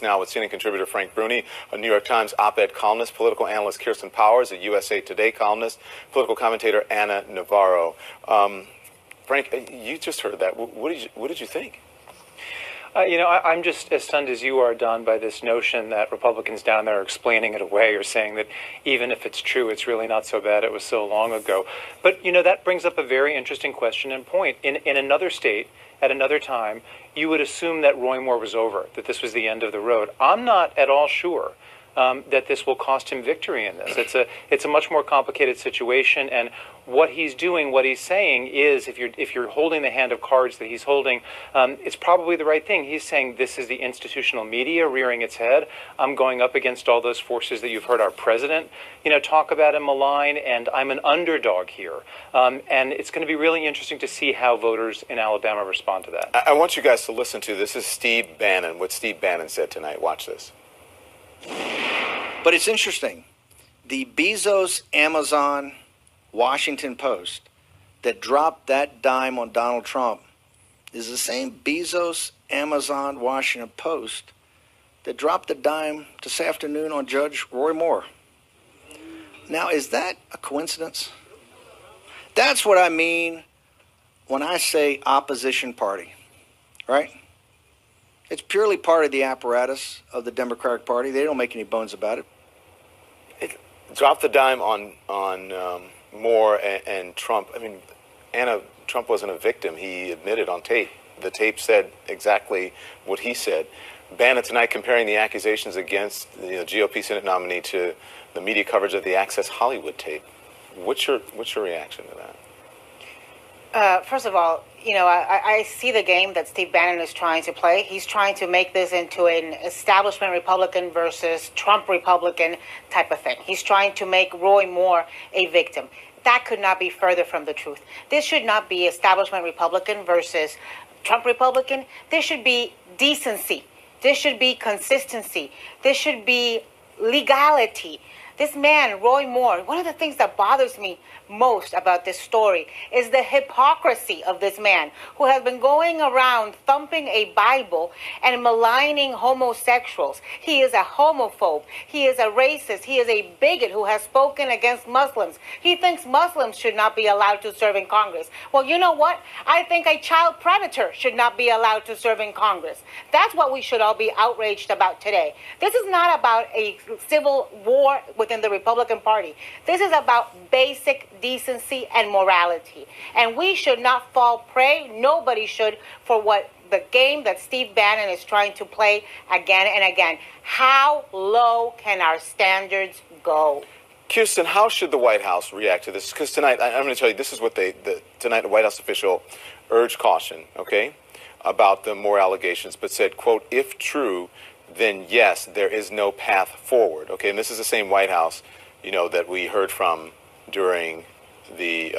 Now with CNN contributor Frank Bruni, a New York Times op-ed columnist, political analyst Kirsten Powers, a USA Today columnist, political commentator Ana Navarro. Frank, you just heard that. What did you think? I'm just as stunned as you are, Don, by this notion that Republicans down there are explaining it away or saying that even if it's true, it's really not so bad. It was so long ago. But, that brings up a very interesting question and point. In another state, at another time, you would assume that Roy Moore was over, that this was the end of the road. I'm not at all sure that this will cost him victory in this. It's a much more complicated situation, and what he's doing, what he's saying is, if you're holding the hand of cards that he's holding, it's probably the right thing. He's saying this is the institutional media rearing its head. I'm going up against all those forces that you've heard our president, talk about and malign, and I'm an underdog here. And it's going to be really interesting to see how voters in Alabama respond to that. I want you guys to listen to this. This is Steve Bannon, what Steve Bannon said tonight. Watch this. But it's interesting. The Bezos, Amazon, Washington Post that dropped that dime on Donald Trump is the same Bezos, Amazon, Washington Post that dropped the dime this afternoon on Judge Roy Moore. Now, is that a coincidence? That's what I mean when I say opposition party, right? It's purely part of the apparatus of the Democratic Party. They don't make any bones about it. Drop the dime on Moore and Trump. I mean, Trump wasn't a victim. He admitted on tape. The tape said exactly what he said. Bannon tonight comparing the accusations against the GOP Senate nominee to the media coverage of the Access Hollywood tape. What's your reaction to that? First of all, I see the game that Steve Bannon is trying to play. He's trying to make this into an establishment Republican versus Trump Republican type of thing. He's trying to make Roy Moore a victim. That could not be further from the truth. This should not be establishment Republican versus Trump Republican. This should be decency. This should be consistency. This should be legality. This man, Roy Moore, one of the things that bothers me most about this story is the hypocrisy of this man who has been going around thumping a Bible and maligning homosexuals. He is a homophobe. He is a racist. He is a bigot who has spoken against Muslims. He thinks Muslims should not be allowed to serve in Congress. Well, you know what? I think a child predator should not be allowed to serve in Congress. That's what we should all be outraged about today. This is not about a civil war within the Republican Party. This is about basic decency and morality. And we should not fall prey, nobody should, for what the game that Steve Bannon is trying to play again and again. How low can our standards go? Kirsten, how should the White House react to this? Because tonight, I'm going to tell you, this is what tonight the White House official urged caution, okay, about the Moore allegations, but said, quote, if true, then yes, there is no path forward. Okay, and this is the same White House, that we heard from during the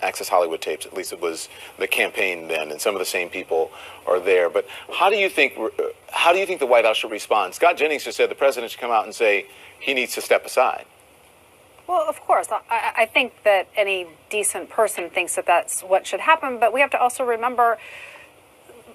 Access Hollywood tapes. At least it was the campaign then, and some of the same people are there. But how do you think the White House should respond? Scott Jennings just said the president should come out and say he needs to step aside. Well, of course. I think that any decent person thinks that that's what should happen. But we have to also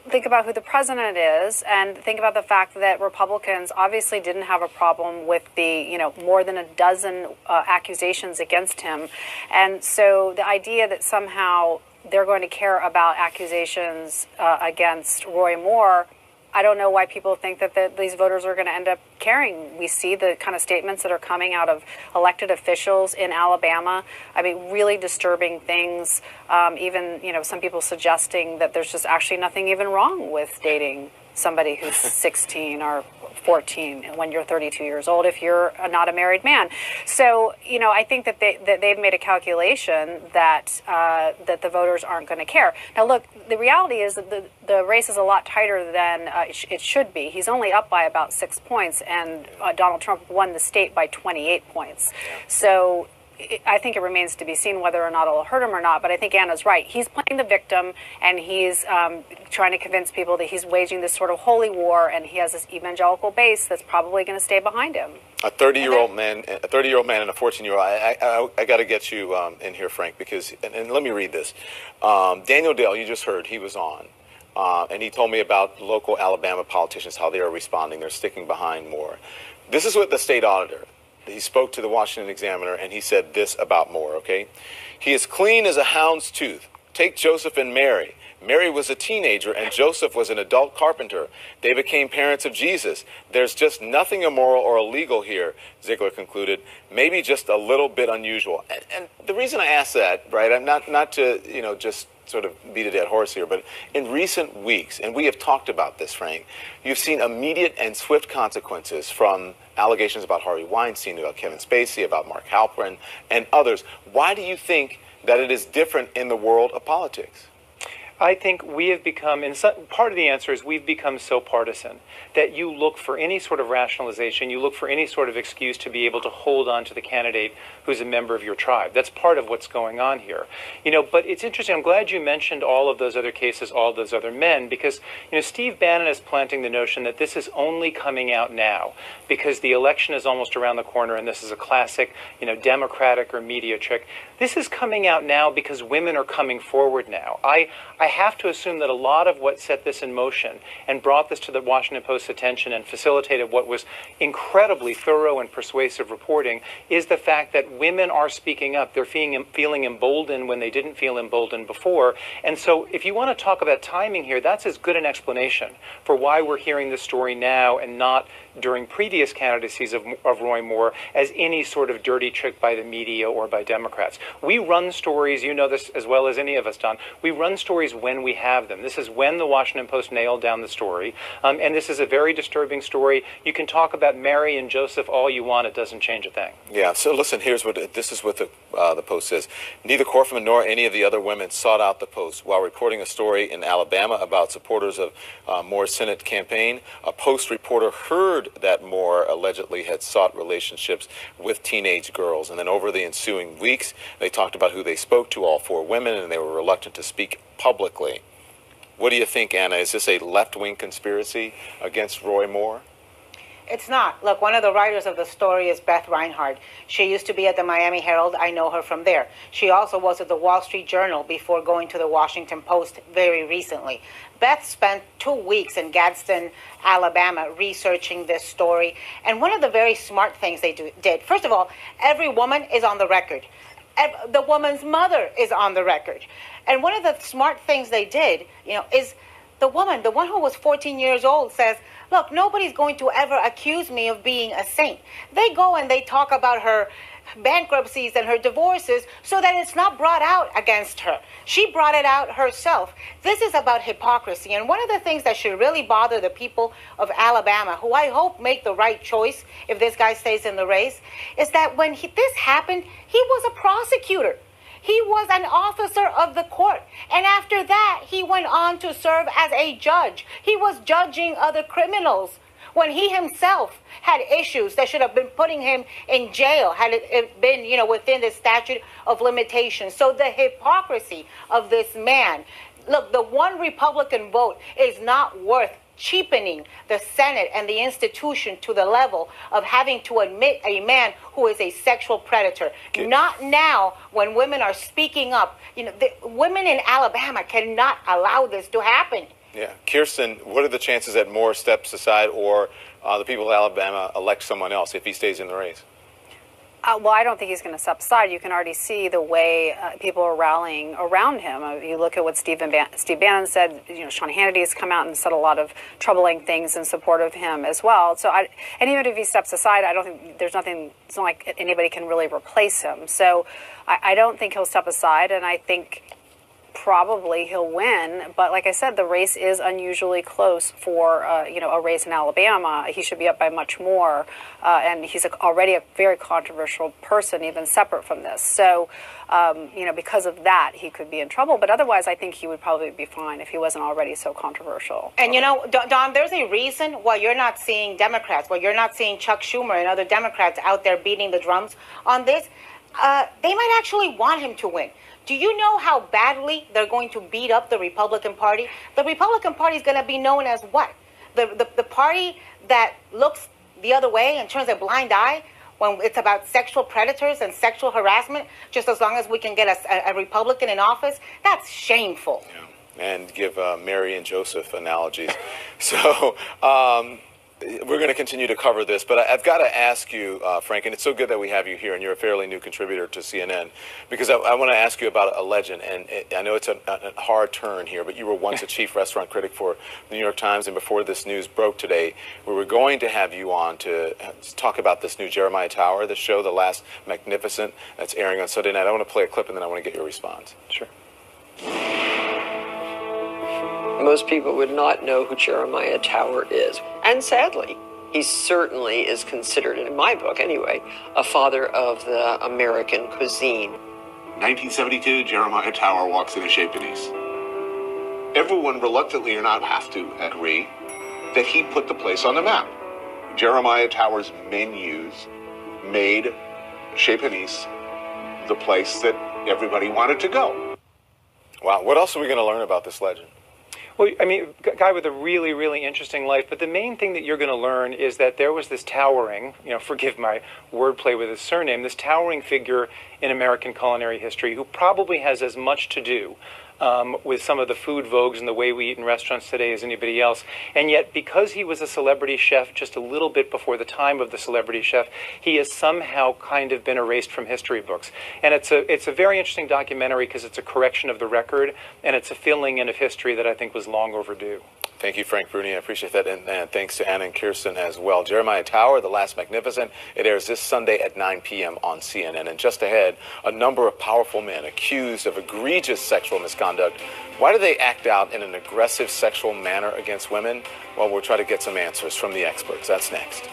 think about who the president is and think about the fact that Republicans obviously didn't have a problem with the, more than a dozen accusations against him. And so the idea that somehow they're going to care about accusations against Roy Moore, I don't know why people think that these voters are going to end up caring. We see the kind of statements that are coming out of elected officials in Alabama. I mean, really disturbing things. Even, some people suggesting that there's just actually nothing even wrong with dating somebody who's 16 or 14 when you're 32 years old if you're not a married man. So, I think that they've made a calculation that that the voters aren't going to care. Now, look, the reality is that the race is a lot tighter than it should be. He's only up by about 6 points, and Donald Trump won the state by 28 points. So I think it remains to be seen whether or not it'll hurt him or not, but I think Anna's right. He's playing the victim, and he's trying to convince people that he's waging this sort of holy war, and he has this evangelical base that's probably going to stay behind him. A 30-year-old man and a 14-year-old. I got to get you in here, Frank, because and let me read this. Daniel Dale, you just heard, he was on. and he told me about local Alabama politicians, how they are responding. They're sticking behind Moore. This is what the state auditor, he spoke to the Washington Examiner, and he said this about Moore, okay? He is clean as a hound's tooth. Take Joseph and Mary. Mary was a teenager and Joseph was an adult carpenter. They became parents of Jesus. There's just nothing immoral or illegal here, Ziegler concluded. Maybe just a little bit unusual. And the reason I ask that, right, I'm not to, just sort of beat a dead horse here, but in recent weeks, and we have talked about this, Frank, you've seen immediate and swift consequences from allegations about Harvey Weinstein, about Kevin Spacey, about Mark Halperin, and others. Why do you think that it is different in the world of politics? I think we have become, part of the answer is we've become so partisan that you look for any sort of rationalization, you look for any sort of excuse to be able to hold on to the candidate who's a member of your tribe. That's part of what's going on here. But it's interesting, I'm glad you mentioned all of those other cases, all of those other men, because, Steve Bannon is planting the notion that this is only coming out now because the election is almost around the corner and this is a classic, Democratic or media trick. This is coming out now because women are coming forward now. I have to assume that a lot of what set this in motion and brought this to the Washington Post's attention and facilitated what was incredibly thorough and persuasive reporting is the fact that women are speaking up. They're feeling emboldened when they didn't feel emboldened before. And so if you want to talk about timing here, that's as good an explanation for why we're hearing this story now and not during previous candidacies of Roy Moore as any sort of dirty trick by the media or by Democrats. We run stories, you know this as well as any of us, Don. We run stories when we have them. This is when the Washington Post nailed down the story. And this is a very disturbing story. You can talk about Mary and Joseph all you want. It doesn't change a thing. Yeah, so listen, this is what the Post says. Neither Korfman nor any of the other women sought out the Post. While reporting a story in Alabama about supporters of Moore's Senate campaign, a Post reporter heard that Moore allegedly had sought relationships with teenage girls. And then over the ensuing weeks, they talked about who they spoke to, all four women, and they were reluctant to speak publicly. What do you think, Anna? Is this a left-wing conspiracy against Roy Moore? It's not. Look, one of the writers of the story is Beth Reinhardt. She used to be at the Miami Herald. I know her from there. She also was at the Wall Street Journal before going to the Washington Post very recently. Beth spent 2 weeks in Gadsden, Alabama, researching this story. And one of the very smart things they did, first of all, every woman is on the record. The woman's mother is on the record. And one of the smart things they did, is the one who was 14 years old says, look, nobody's going to ever accuse me of being a saint. They go and they talk about her bankruptcies and her divorces so that it's not brought out against her. She brought it out herself. This is about hypocrisy. And one of the things that should really bother the people of Alabama, who I hope make the right choice if this guy stays in the race, is that when this happened, he was a prosecutor. He was an officer of the court. And after that, he went on to serve as a judge. He was judging other criminals when he himself had issues that should have been putting him in jail had it been, within the statute of limitations. So the hypocrisy of this man, look, the one Republican vote is not worth cheapening the Senate and the institution to the level of having to admit a man who is a sexual predator. Okay. Not now when women are speaking up. The women in Alabama cannot allow this to happen. Yeah. Kirsten, what are the chances that Moore steps aside or the people of Alabama elect someone else if he stays in the race? Well, I don't think he's going to step aside. You can already see the way people are rallying around him. You look at what Steve Bannon said. Sean Hannity has come out and said a lot of troubling things in support of him as well. So, and even if he steps aside, I don't think there's nothing. It's not like anybody can really replace him. So, I don't think he'll step aside, and I think probably he'll win. But like I said, the race is unusually close for a race in Alabama. He should be up by much more, and he's already a very controversial person, even separate from this. So, because of that, he could be in trouble. But otherwise, I think he would probably be fine if he wasn't already so controversial. And Don, there's a reason why you're not seeing Democrats, why you're not seeing Chuck Schumer and other Democrats out there beating the drums on this. They might actually want him to win. Do you know how badly they're going to beat up the Republican Party? The Republican Party is going to be known as what? The party that looks the other way and turns a blind eye when it's about sexual predators and sexual harassment, just as long as we can get a Republican in office? That's shameful. Yeah. and give Mary and Joseph analogies. So we're going to continue to cover this, but I've got to ask you, Frank, and it's so good that we have you here, and you're a fairly new contributor to CNN, because I want to ask you about a legend, and I know it's a hard turn here, but you were once a chief restaurant critic for the New York Times, and before this news broke today, we were going to have you on to talk about this new Jeremiah Tower, the show, The Last Magnificent, that's airing on Sunday night. I want to play a clip, and then I want to get your response. Sure. Most people would not know who Jeremiah Tower is. And sadly, he certainly is considered, in my book anyway, a father of the American cuisine. 1972, Jeremiah Tower walks into Chez Panisse. Everyone, reluctantly or not, have to agree that he put the place on the map. Jeremiah Tower's menus made Chez Panisse the place that everybody wanted to go. Wow, what else are we going to learn about this legend? Well, I mean, a guy with a really, really interesting life. But the main thing that you're going to learn is that there was this towering, forgive my wordplay with his surname, this towering figure in American culinary history who probably has as much to do with some of the food vogues and the way we eat in restaurants today as anybody else. And yet, because he was a celebrity chef just a little bit before the time of the celebrity chef, he has somehow kind of been erased from history books. And it's a very interesting documentary because it's a correction of the record, and it's a filling in of history that I think was long overdue. Thank you, Frank Bruni. I appreciate that. And thanks to Anna and Kirsten as well. Jeremiah Tower, The Last Magnificent. It airs this Sunday at 9 p.m. on CNN. And just ahead, a number of powerful men accused of egregious sexual misconduct. Why do they act out in an aggressive sexual manner against women? Well, we'll try to get some answers from the experts. That's next.